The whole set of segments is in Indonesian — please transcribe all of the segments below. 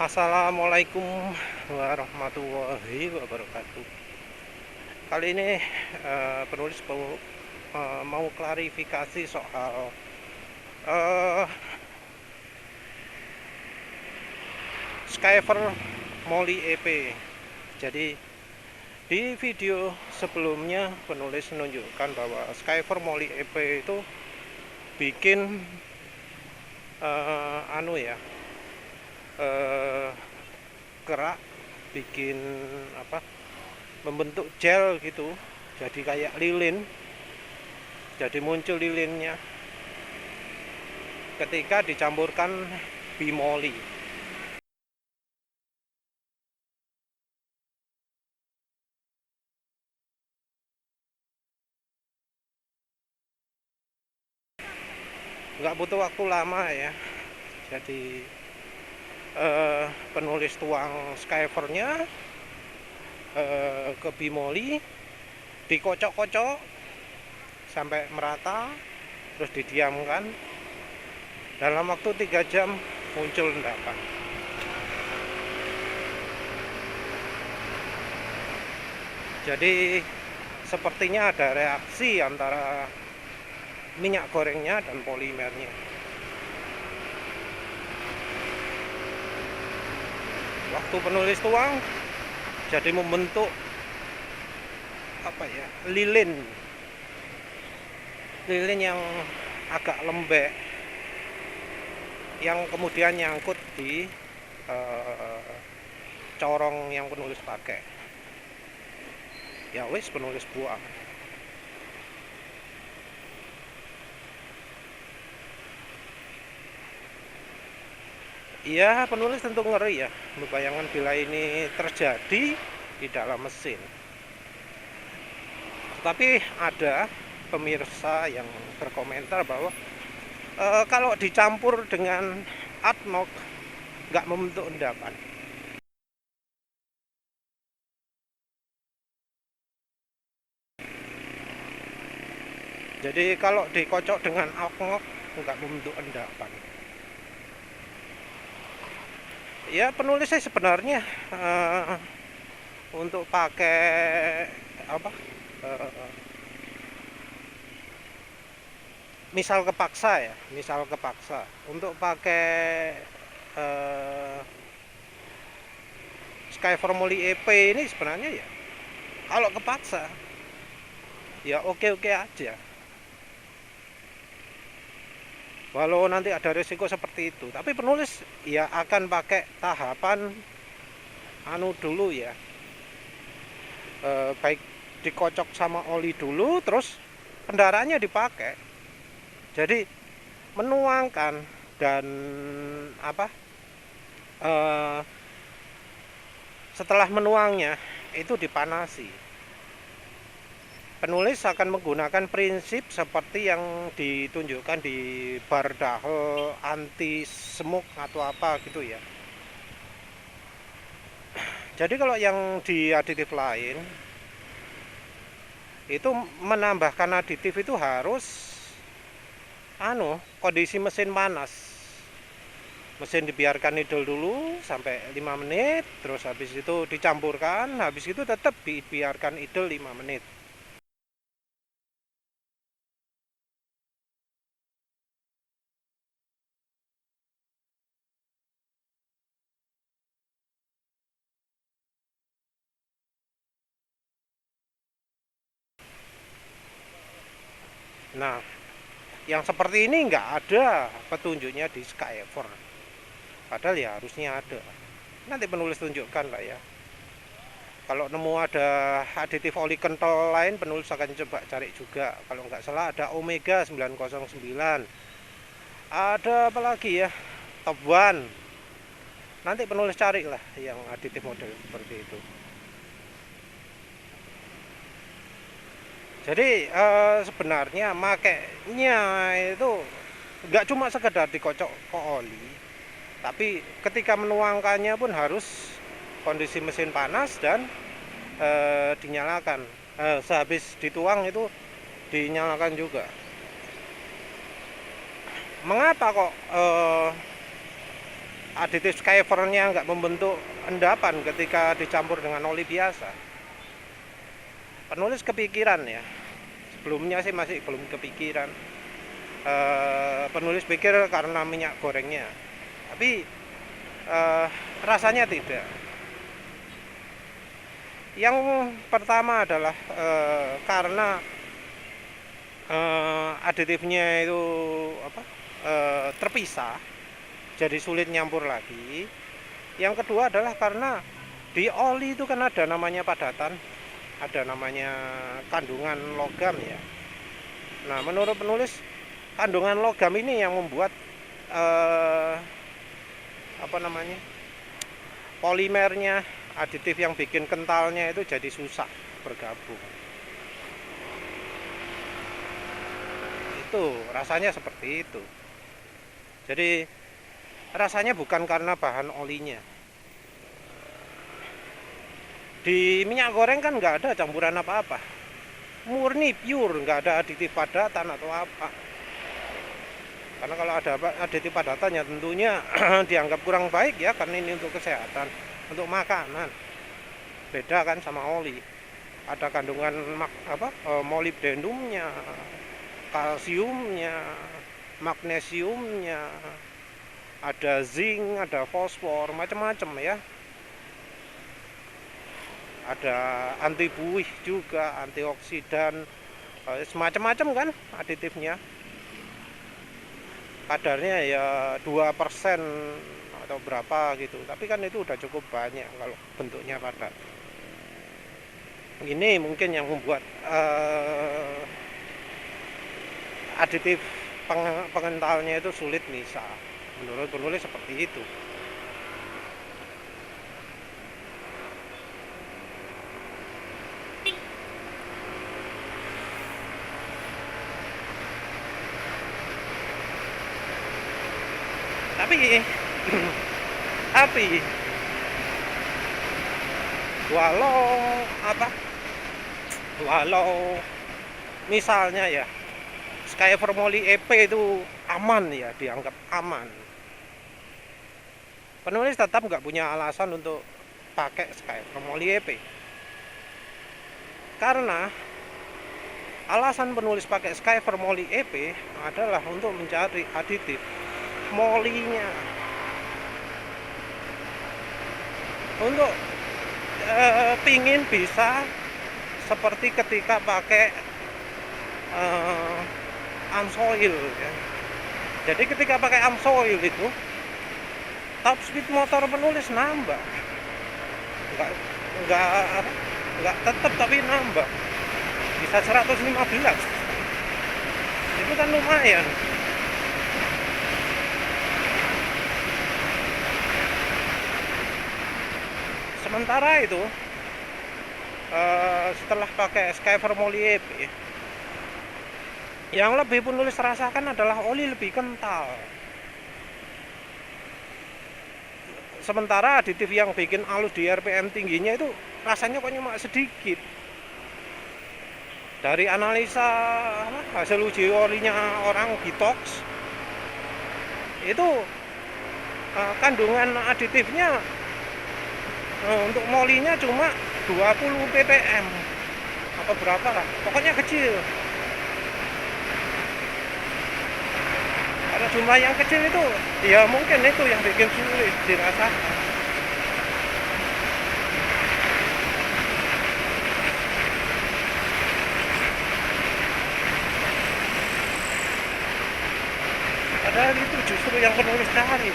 Assalamualaikum warahmatullahi wabarakatuh. Kali ini penulis mau klarifikasi soal eh, Skyver Molly EP. Jadi di video sebelumnya penulis menunjukkan bahwa Skyver Molly EP itu bikin eh, kerak, bikin membentuk gel gitu, jadi kayak lilin, jadi muncul lilinnya ketika dicampurkan bimoli. Nggak butuh waktu lama ya, jadi penulis tuang skyvernya ke bimoli, dikocok-kocok sampai merata, terus didiamkan. Dalam waktu 3 jam muncul endapan. Jadi sepertinya ada reaksi antara minyak gorengnya dan polimernya. Waktu penulis tuang jadi membentuk lilin yang agak lembek, yang kemudian nyangkut di corong yang penulis pakai. Ya wis, penulis buang. Iya, penulis tentu ngeri ya, membayangkan bila ini terjadi di dalam mesin. Tetapi ada pemirsa yang berkomentar bahwa kalau dicampur dengan admok nggak membentuk endapan. Jadi kalau dikocok dengan admok nggak membentuk endapan. Ya penulisnya sebenarnya untuk pakai misal kepaksa untuk pakai Skyver Molly EP ini sebenarnya ya kalau kepaksa ya oke-oke aja, walau nanti ada risiko seperti itu. Tapi penulis ya akan pakai tahapan dulu ya, baik dikocok sama oli dulu, terus kendaraannya dipakai. Jadi menuangkan dan setelah menuangnya itu dipanasi. Penulis akan menggunakan prinsip seperti yang ditunjukkan di bar dahel anti smoke atau apa gitu ya. Jadi kalau yang di aditif lain itu menambahkan aditif itu harus kondisi mesin panas. Mesin dibiarkan idle dulu sampai 5 menit, terus habis itu dicampurkan, habis itu tetap dibiarkan idle 5 menit. Nah, yang seperti ini nggak ada petunjuknya di Skyver. Padahal ya harusnya ada. Nanti penulis tunjukkan lah ya. Kalau nemu ada aditif oli kental lain, penulis akan coba cari juga. Kalau nggak salah ada Omega 909. Ada apa lagi ya? Top One. Nanti penulis cari lah yang aditif model seperti itu. Jadi sebenarnya makainya itu nggak cuma sekedar dikocok ke oli, tapi ketika menuangkannya pun harus kondisi mesin panas dan dinyalakan. Sehabis dituang itu dinyalakan juga. Mengapa kok aditif Skyvernya nggak membentuk endapan ketika dicampur dengan oli biasa. Penulis kepikiran ya, sebelumnya sih masih belum kepikiran. Penulis pikir karena minyak gorengnya, tapi rasanya tidak. Yang pertama adalah karena aditifnya itu terpisah, jadi sulit nyampur lagi. Yang kedua adalah karena di oli itu kan ada namanya padatan, ada namanya kandungan logam ya. Nah, menurut penulis, kandungan logam ini yang membuat polimernya, aditif yang bikin kentalnya itu jadi susah bergabung. Itu rasanya seperti itu. Jadi rasanya bukan karena bahan olinya. Di minyak goreng kan nggak ada campuran apa-apa, murni pure, nggak ada aditif padatan atau apa. Karena kalau ada aditif padatan ya tentunya dianggap kurang baik ya, karena ini untuk kesehatan, untuk makanan. Beda kan sama oli, ada kandungan molibdenumnya, kalsiumnya, magnesiumnya, ada zinc, ada fosfor, macam-macam ya. Ada anti buih juga, antioksidan, semacam-macam kan aditifnya. Kadarnya ya 2% atau berapa gitu, tapi kan itu udah cukup banyak kalau bentuknya padat. Ini mungkin yang membuat aditif pengentalnya itu sulit misah. Menurut penulis seperti itu. Tapi walau misalnya ya Skyver Moly EP itu aman ya, dianggap aman, penulis tetap nggak punya alasan untuk pakai Skyver Moly EP. Karena alasan penulis pakai Skyver Moly EP adalah untuk mencari aditif molinya, untuk pingin bisa seperti ketika pakai Amsoil ya. Jadi ketika pakai Amsoil itu top speed motor penulis nambah, nggak tetap tapi nambah, bisa 115. Itu kan lumayan. Sementara itu setelah pakai Skyver Moly EP, yang lebih penulis rasakan adalah oli lebih kental. Sementara aditif yang bikin halus di RPM tingginya itu rasanya kok cuma sedikit. Dari analisa hasil uji olinya orang Bitox, itu kandungan aditifnya untuk molinya cuma 20 ppm atau berapa lah, pokoknya kecil. Karena jumlah yang kecil itu ya mungkin itu yang bikin sulit dirasakan. Padahal itu justru yang penulis cari.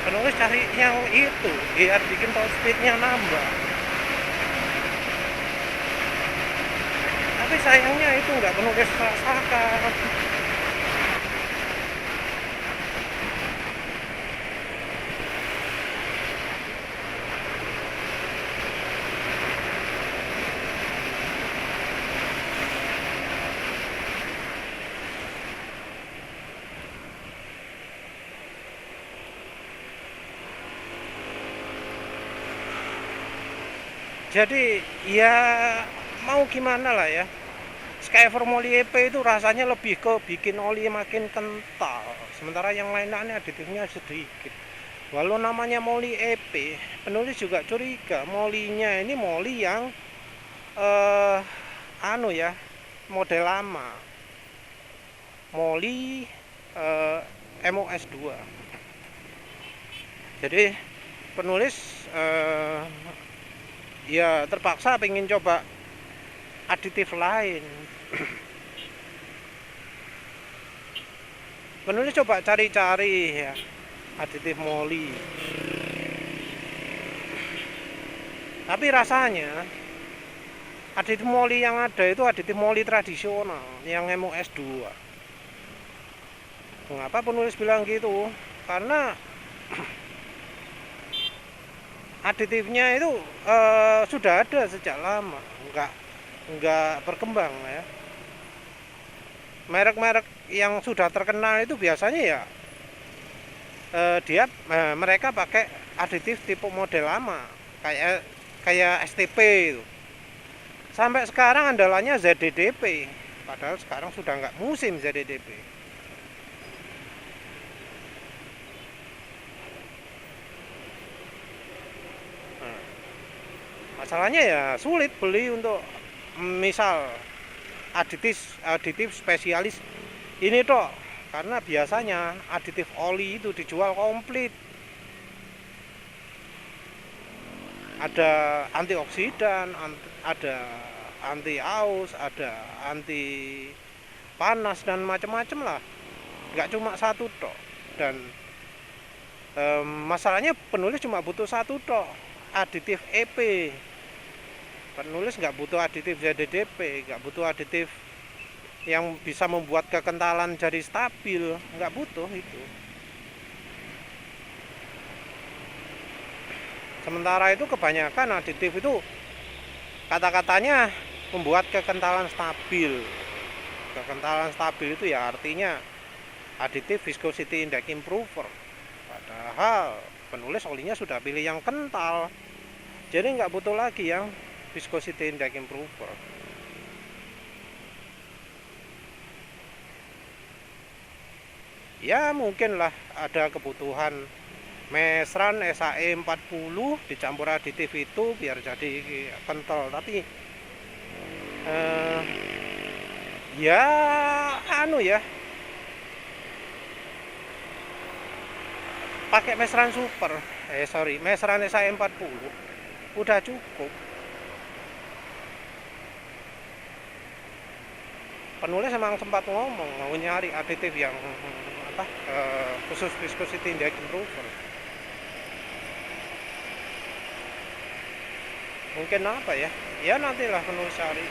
Penulis cari yang itu biar bikin top speednya nambah. Tapi sayangnya itu nggak penulis rasakan. Jadi ya mau gimana lah ya, Skyfer Moly EP itu rasanya lebih ke bikin oli makin kental, sementara yang lain-lainnya aditifnya sedikit. Walau namanya Moly EP, penulis juga curiga molinya ini Moly yang eh anu ya, model lama, Moly MOS 2. Jadi penulis ya terpaksa pengen coba aditif lain. Penulis coba cari-cari ya aditif Moly, tapi rasanya aditif Moly yang ada itu aditif Moly tradisional yang MOS 2. Mengapa penulis bilang gitu? Karena aditifnya itu sudah ada sejak lama, nggak berkembang ya. Merek-merek yang sudah terkenal itu biasanya ya mereka pakai aditif tipe model lama, kayak STP itu. Sampai sekarang andalannya ZDDP, padahal sekarang sudah nggak musim ZDDP. Nah, masalahnya ya sulit beli untuk misal aditif spesialis ini toh, karena biasanya aditif oli itu dijual komplit, ada antioksidan, ada anti aus, ada anti panas dan macam-macam lah, nggak cuma satu toh. Dan masalahnya penulis cuma butuh satu toh, aditif EP. Penulis nggak butuh aditif ZDDP, nggak butuh aditif yang bisa membuat kekentalan jadi stabil, nggak butuh itu. Sementara itu kebanyakan aditif itu kata-katanya membuat kekentalan stabil. Kekentalan stabil itu ya artinya aditif viscosity index improver. Padahal penulis olinya sudah pilih yang kental, jadi nggak butuh lagi yang viscosity index improver. Ya mungkin lah ada kebutuhan mesran SAE 40 dicampur aditif itu biar jadi kental, tapi ya anu ya, pakai mesran super mesran SAE 40 udah cukup. Penulis emang sempat ngomong mau nyari aditif yang khusus viscosity index improver. Mungkin apa ya, ya nantilah penulis cari.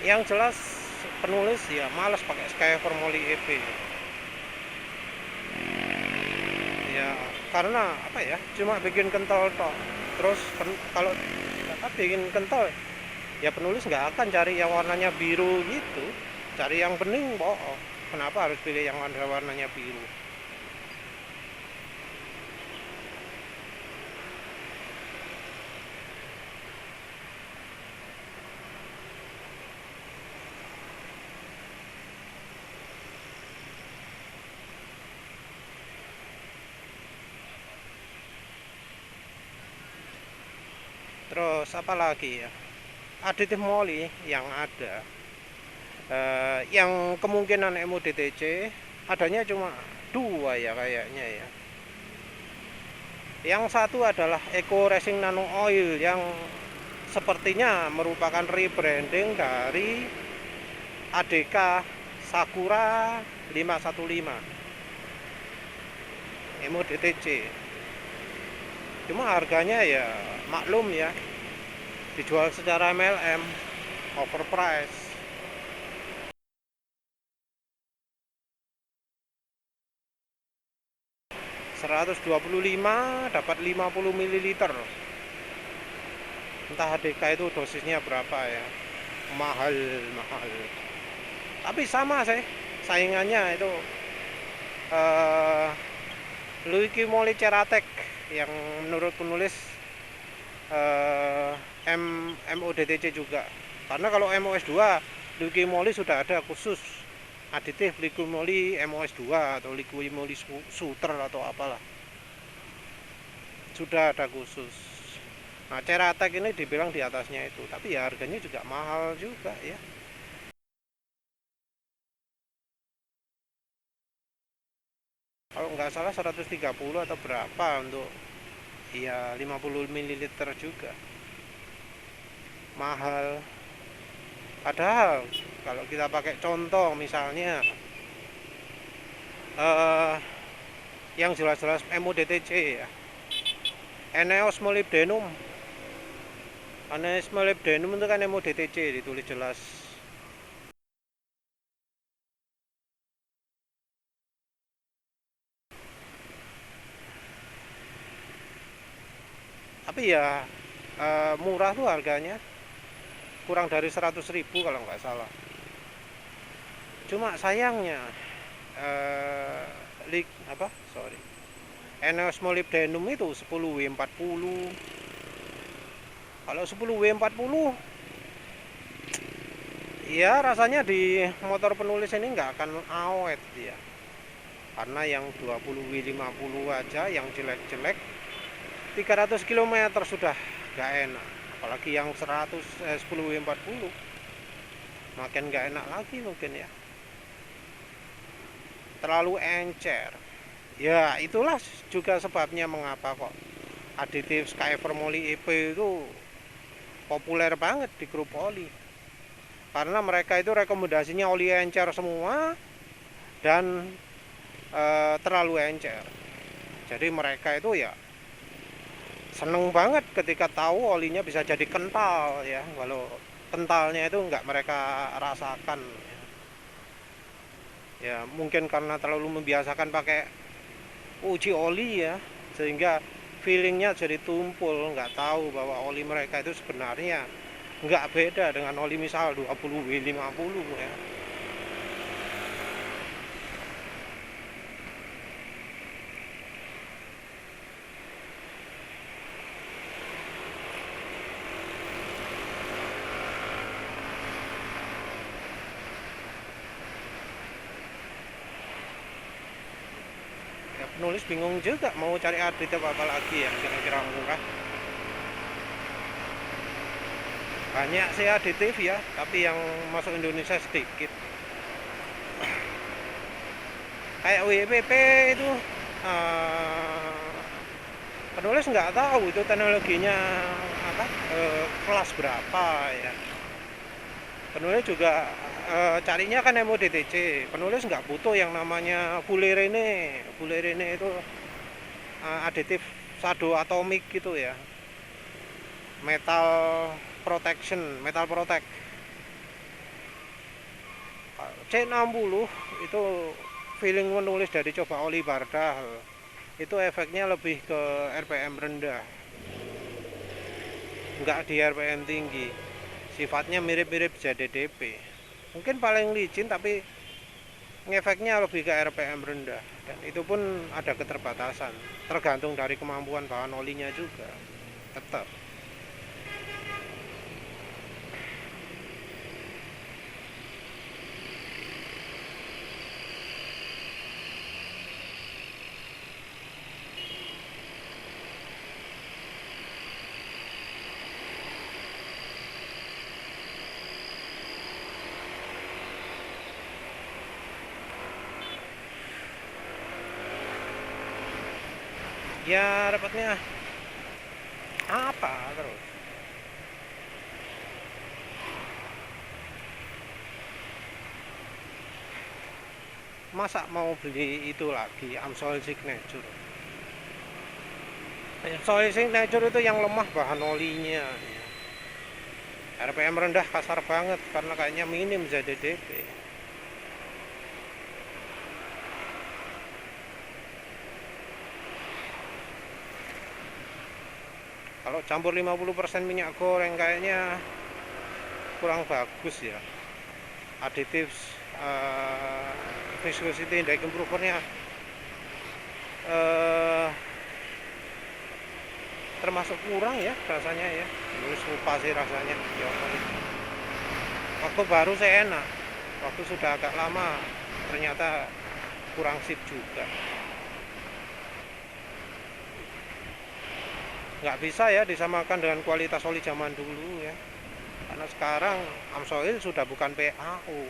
Yang jelas penulis ya malas pakai Skyfer Moly EP ya, karena apa ya, cuma bikin kental toh. Terus kalau bikin kental ya penulis nggak akan cari yang warnanya biru gitu, cari yang bening bohong. Kenapa harus pilih yang warnanya biru? Terus apa lagi ya, aditif Moly yang ada yang kemungkinan MODTC adanya cuma dua ya kayaknya ya. Yang satu adalah Eco Racing Nano Oil yang sepertinya merupakan rebranding dari ADK Sakura 515 MODTC. Cuma harganya ya maklum ya, dijual secara MLM, overprice. Rp125 dapat 50 ml. entah HDK itu dosisnya berapa ya, mahal mahal. Tapi sama sih saingannya itu, eh Luigi Moli Ceratek yang menurut penulis eh MODTC juga. Karena kalau MOS2 Luigi Moli sudah ada khusus aditif Luigi Moli MOS2 atau Luigi Moli Shooter atau apalah, sudah ada khusus. Nah, Ceratek ini dibilang di atasnya itu, tapi ya harganya juga mahal juga ya. Kalau nggak salah 130 atau berapa untuk ya 50 ml juga. Mahal. Padahal kalau kita pakai contoh misalnya eh yang jelas-jelas MODTC ya. Eneos molybdenum. Eneos molybdenum itu kan MODTC ditulis jelas. Tapi ya murah tuh harganya, kurang dari 100.000 kalau nggak salah. Cuma sayangnya eh lik apa sorry Eneos molybdenum itu 10W40. Kalau 10W40 ya rasanya di motor penulis ini nggak akan awet dia, karena yang 20W50 aja yang jelek-jelek 300 km sudah nggak enak, apalagi yang 10W40 makin nggak enak lagi mungkin ya, terlalu encer. Ya itulah juga sebabnya mengapa kok aditif Skyfer Moly EP itu populer banget di grup oli, karena mereka itu rekomendasinya oli encer semua dan terlalu encer. Jadi mereka itu ya seneng banget ketika tahu olinya bisa jadi kental ya, walau kentalnya itu nggak mereka rasakan ya. Mungkin karena terlalu membiasakan pakai uji oli ya, sehingga feelingnya jadi tumpul, nggak tahu bahwa oli mereka itu sebenarnya nggak beda dengan oli misal 20W50 ya. Ya penulis bingung juga mau cari aditif apa lagi yang kira-kira murah. Banyak sih aditif ya, tapi yang masuk Indonesia sedikit. Kayak WPP itu penulis nggak tahu itu teknologinya apa, kelas berapa ya. Penulis juga carinya kan MODTC. Penulis nggak butuh yang namanya fullerene. Fullerene itu aditif sado atomik gitu ya, metal protection, metal protect. C60 itu feeling menulis dari coba oli Bardal itu efeknya lebih ke RPM rendah, nggak di RPM tinggi. Sifatnya mirip-mirip ZDDP, mungkin paling licin tapi ngefeknya lebih ke RPM rendah, dan itu pun ada keterbatasan, tergantung dari kemampuan bahan olinya juga tetap. Ya repotnya apa terus, masa mau beli itu lagi Amsoil Signature. Amsoil Signature itu yang lemah bahan olinya ya. RPM rendah kasar banget karena kayaknya minim ZDDP. Kalau campur 50% minyak goreng kayaknya kurang bagus ya. Aditif viscosity index improvernya termasuk kurang ya rasanya ya. Terus lupa sih rasanya ya. Waktu baru saya enak, waktu sudah agak lama ternyata kurang sip juga. Nggak bisa ya disamakan dengan kualitas oli zaman dulu ya, karena sekarang Amsoil sudah bukan PAO.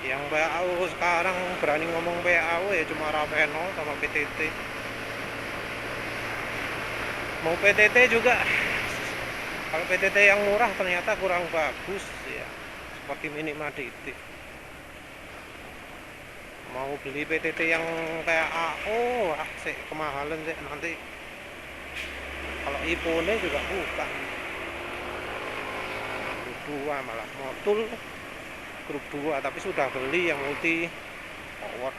Yang PAO sekarang berani ngomong PAO ya cuma Ravenol sama PTT. Mau PTT juga, kalau PTT yang murah ternyata kurang bagus ya, seperti minim aditif. Mau beli PTT yang kayak AO sih kemahalan sih nanti. Kalau Ipone juga bukan, grup 2 malah motul grup 2 tapi sudah beli yang multi power.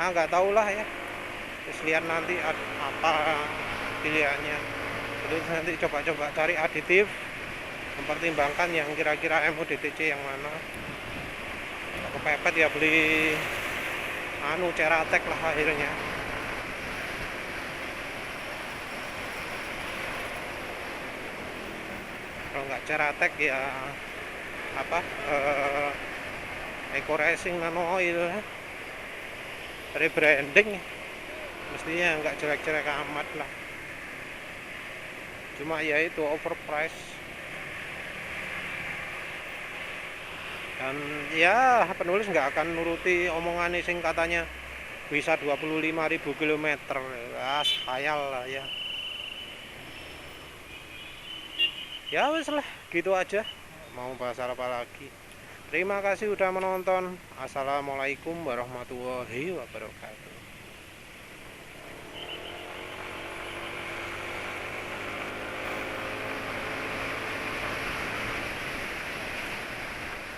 Nggak tahu lah ya, terus lihat nanti apa pilihannya. Terus nanti coba-coba cari aditif, mempertimbangkan yang kira-kira MODTC yang mana. Kepepet ya beli Ceratek lah akhirnya. Kalau nggak Ceratek ya apa Eco Racing Nano Oil rebranding, mestinya nggak jelek-jelek amat lah, cuma ya itu overprice. Dan ya penulis nggak akan nuruti omongan sing katanya bisa 25.000 km. Khayal lah ya. Ya wes lah, gitu aja. Mau bahas apa lagi? Terima kasih udah menonton. Assalamualaikum warahmatullahi wabarakatuh.